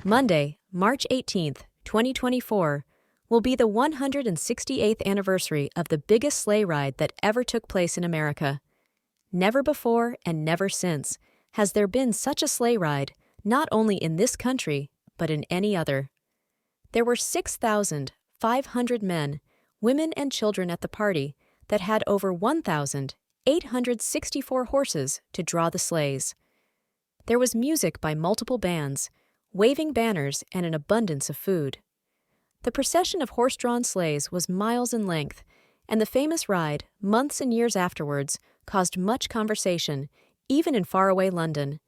Monday, March 18th, 2024, will be the 168th anniversary of the biggest sleigh ride that ever took place in America. Never before and never since has there been such a sleigh ride, not only in this country, but in any other. There were 6,500 men, women, and children at the party that had over 1,864 horses to draw the sleighs. There was music by multiple bands, waving banners, and an abundance of food. The procession of horse-drawn sleighs was miles in length, and the famous ride, months and years afterwards, caused much conversation, even in faraway London.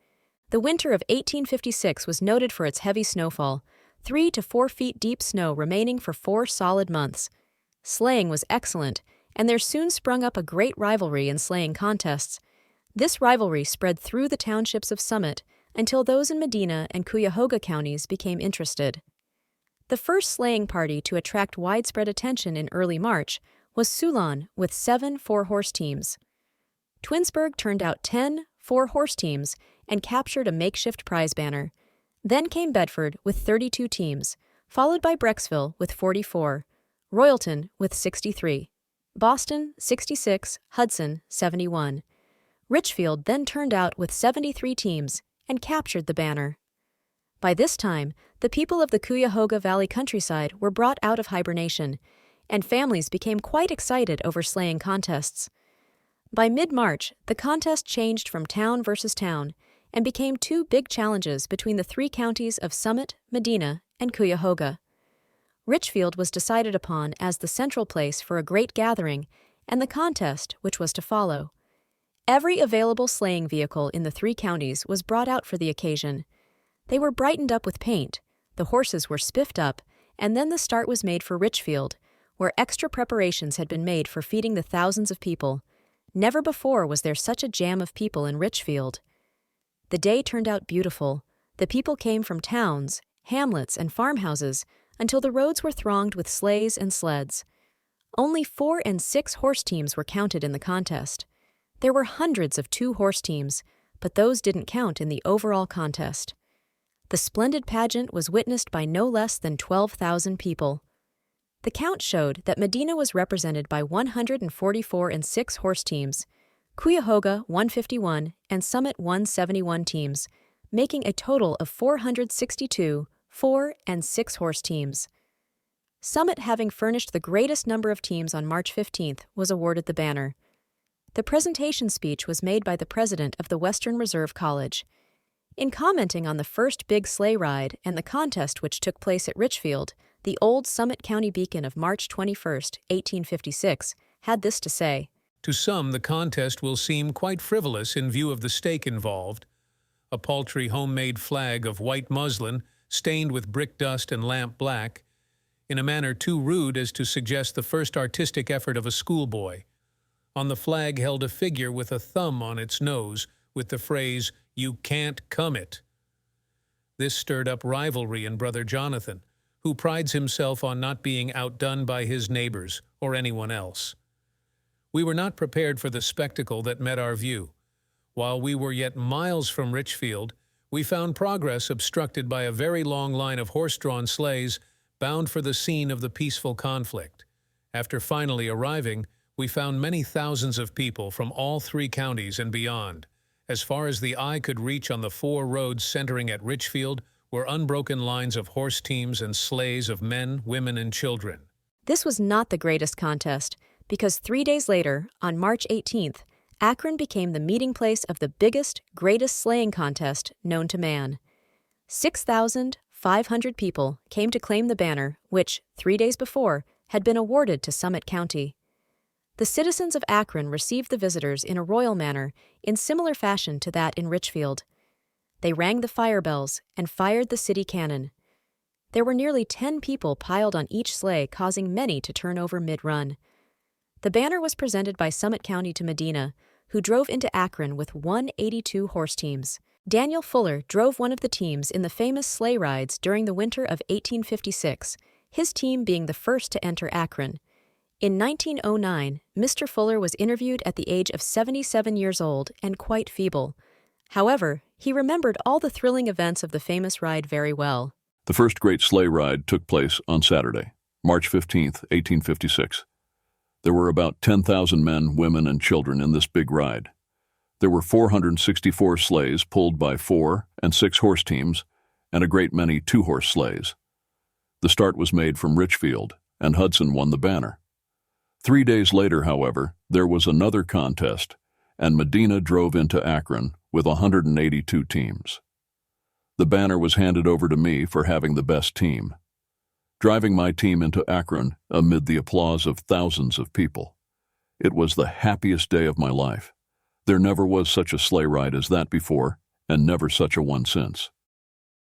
The winter of 1856 was noted for its heavy snowfall, 3 to 4 feet deep snow remaining for 4 solid months. Sleighing was excellent, and there soon sprung up a great rivalry in sleighing contests. This rivalry spread through the townships of Summit until those in Medina and Cuyahoga counties became interested. The first sleighing party to attract widespread attention in early March was Solon with 7 four-horse teams. Twinsburg turned out 10 four-horse teams and captured a makeshift prize banner. Then came Bedford with 32 teams, followed by Brecksville with 44, Royalton with 63, Boston 66, Hudson 71. Richfield then turned out with 73 teams and captured the banner. By this time, the people of the Cuyahoga Valley countryside were brought out of hibernation, and families became quite excited over sleighing contests. By mid-March, the contest changed from town versus town and became 2 big challenges between the 3 counties of Summit, Medina, and Cuyahoga. Richfield was decided upon as the central place for a great gathering and the contest which was to follow. Every available sleighing vehicle in the 3 counties was brought out for the occasion. They were brightened up with paint, the horses were spiffed up, and then the start was made for Richfield, where extra preparations had been made for feeding the thousands of people. Never before was there such a jam of people in Richfield. The day turned out beautiful. The people came from towns, hamlets, and farmhouses until the roads were thronged with sleighs and sleds. Only 4 and 6 horse teams were counted in the contest. There were hundreds of 2-horse teams, but those didn't count in the overall contest. The splendid pageant was witnessed by no less than 12,000 people. The count showed that Medina was represented by 144 and 6 horse teams, Cuyahoga 151 and Summit 171 teams, making a total of 462 4 and 6 horse teams. Summit, having furnished the greatest number of teams on March 15th, was awarded the banner. The presentation speech was made by the president of the Western Reserve College. In commenting on the first big sleigh ride and the contest which took place at Richfield, the old Summit County Beacon of March 21, 1856, had this to say: "To some, the contest will seem quite frivolous in view of the stake involved. A paltry homemade flag of white muslin, stained with brick dust and lamp black, in a manner too rude as to suggest the first artistic effort of a schoolboy. On the flag held a figure with a thumb on its nose, with the phrase, 'You can't come it.' This stirred up rivalry in Brother Jonathan, who prides himself on not being outdone by his neighbors or anyone else. We were not prepared for the spectacle that met our view. While we were yet miles from Richfield, we found progress obstructed by a very long line of horse-drawn sleighs bound for the scene of the peaceful conflict. After finally arriving, we found many thousands of people from all 3 counties and beyond. As far as the eye could reach on the 4 roads centering at Richfield were unbroken lines of horse teams and sleighs of men, women, and children." This was not the greatest contest, because 3 days later, on March 18th, Akron became the meeting place of the biggest, greatest sleighing contest known to man. 6,500 people came to claim the banner, which, 3 days before, had been awarded to Summit County. The citizens of Akron received the visitors in a royal manner, in similar fashion to that in Richfield. They rang the fire bells and fired the city cannon. There were nearly 10 people piled on each sleigh, causing many to turn over mid-run. The banner was presented by Summit County to Medina, who drove into Akron with 182 horse teams. Daniel Fuller drove one of the teams in the famous sleigh rides during the winter of 1856, his team being the first to enter Akron. In 1909, Mr. Fuller was interviewed at the age of 77 years old and quite feeble. However, he remembered all the thrilling events of the famous ride very well. The first great sleigh ride took place on Saturday, March 15th, 1856. There were about 10,000 men, women, and children in this big ride. There were 464 sleighs pulled by 4 and 6 horse teams, and a great many 2-horse sleighs. The start was made from Richfield, and Hudson won the banner. 3 days later, however, there was another contest, and Medina drove into Akron with 182 teams. The banner was handed over to me for having the best team. Driving my team into Akron amid the applause of thousands of people. It was the happiest day of my life. There never was such a sleigh ride as that before, and never such a one since.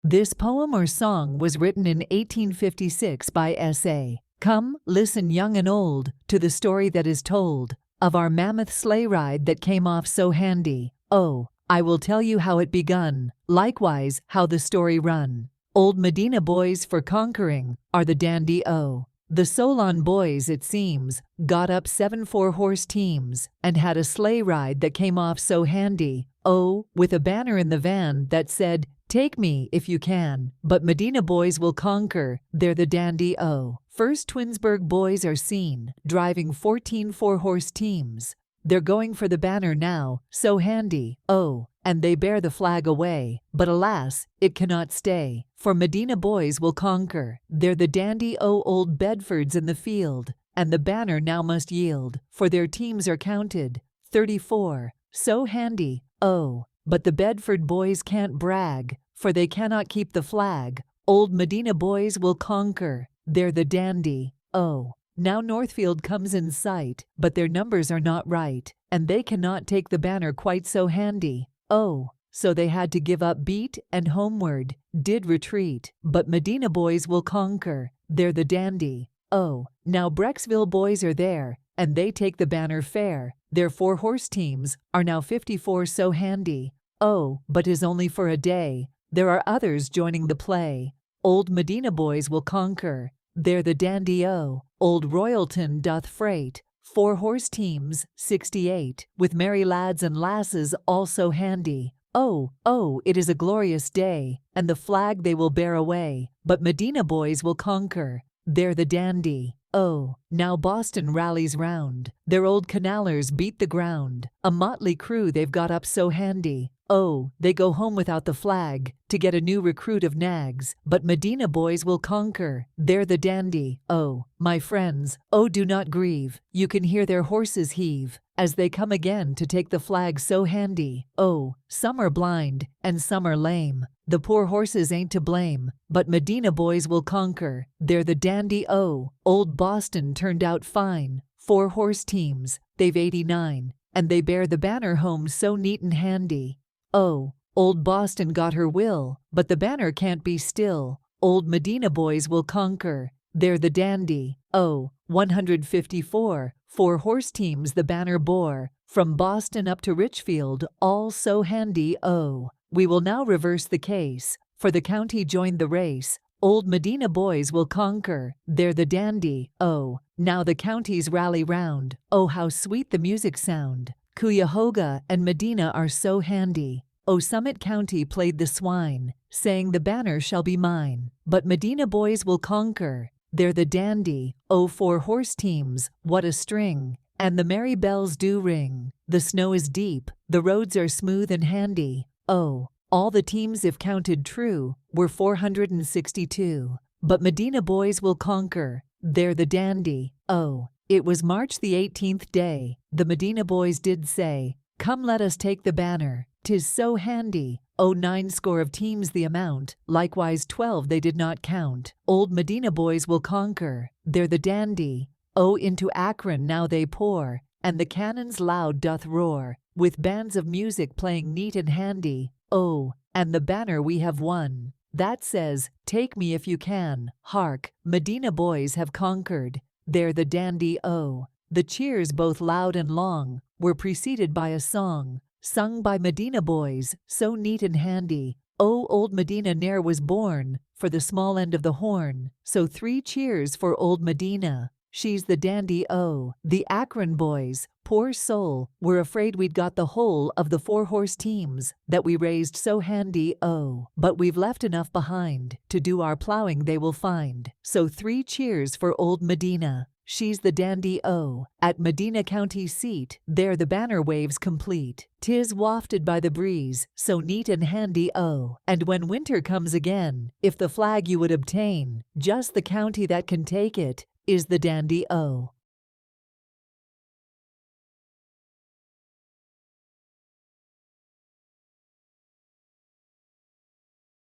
This poem or song was written in 1856 by S.A. Come, listen young and old, to the story that is told, of our mammoth sleigh ride that came off so handy. Oh, I will tell you how it begun, likewise how the story run. Old Medina boys for conquering are the dandy-o. The Solon boys, it seems, got up 7 4-horse teams and had a sleigh ride that came off so handy, oh, with a banner in the van that said, "Take me if you can, but Medina boys will conquer, they're the dandy-o." First Twinsburg boys are seen, driving 14 4-horse teams. They're going for the banner now, so handy, oh, and they bear the flag away. But alas, it cannot stay, for Medina boys will conquer. They're the dandy-o old Bedfords in the field, and the banner now must yield, for their teams are counted, 34, so handy, oh. But the Bedford boys can't brag, for they cannot keep the flag. Old Medina boys will conquer, they're the dandy-o. Now Northfield comes in sight, but their numbers are not right, and they cannot take the banner quite so handy, oh. So they had to give up beat and homeward, did retreat. But Medina boys will conquer, they're the dandy-o. Now Brecksville boys are there, and they take the banner fair. Their 4-horse teams are now 54 so handy, oh. But 'tis only for a day, there are others joining the play. Old Medina boys will conquer, they're the dandy-o. Old Royalton doth freight 4-horse teams, 68, with merry lads and lasses all so handy. Oh, oh, it is a glorious day, and the flag they will bear away. But Medina boys will conquer, they're the dandy-o. Now Boston rallies round, their old canallers beat the ground. A motley crew they've got up so handy, oh. They go home without the flag, to get a new recruit of nags. But Medina boys will conquer, they're the dandy-o. My friends, oh do not grieve, you can hear their horses heave, as they come again to take the flag so handy, oh. Some are blind, and some are lame, the poor horses ain't to blame. But Medina boys will conquer, they're the dandy-o. Old Boston turned out fine, 4-horse teams, they've 89, and they bear the banner home so neat and handy. Oh, old Boston got her will, but the banner can't be still. Old Medina boys will conquer, they're the dandy-o. 154 4-horse teams the banner bore, from Boston up to Richfield, all so handy, oh. We will now reverse the case, for the county joined the race. Old Medina boys will conquer, they're the dandy-o. Now the counties rally round, oh how sweet the music sound. Cuyahoga and Medina are so handy, oh. Summit County played the swine, saying the banner shall be mine. But Medina boys will conquer, they're the dandy-o. 4-horse teams, what a string, and the merry bells do ring. The snow is deep, the roads are smooth and handy, oh. All the teams, if counted true, were 462. But Medina boys will conquer, they're the dandy-o. It was March the 18th day, the Medina boys did say, "Come let us take the banner, 'tis so handy." Oh, 9 score of teams the amount, likewise 12 they did not count. Old Medina boys will conquer, they're the dandy-o. Into Akron now they pour, and the cannons loud doth roar, with bands of music playing neat and handy, oh. And the banner we have won, that says, "Take me if you can." Hark, Medina boys have conquered, they're the dandy-o. The cheers, both loud and long, were preceded by a song, sung by Medina boys, so neat and handy. Oh, old Medina ne'er was born for the small end of the horn, so 3 cheers for old Medina. she's the dandy O. The Akron boys, poor soul, were afraid we'd got the whole of the 4-horse teams that we raised so handy O. But we've left enough behind to do our plowing they will find. So 3 cheers for old Medina. She's the dandy O. At Medina County seat, there the banner waves complete. 'Tis wafted by the breeze, so neat and handy O. And when winter comes again, if the flag you would obtain, just the county that can take it is the dandy O.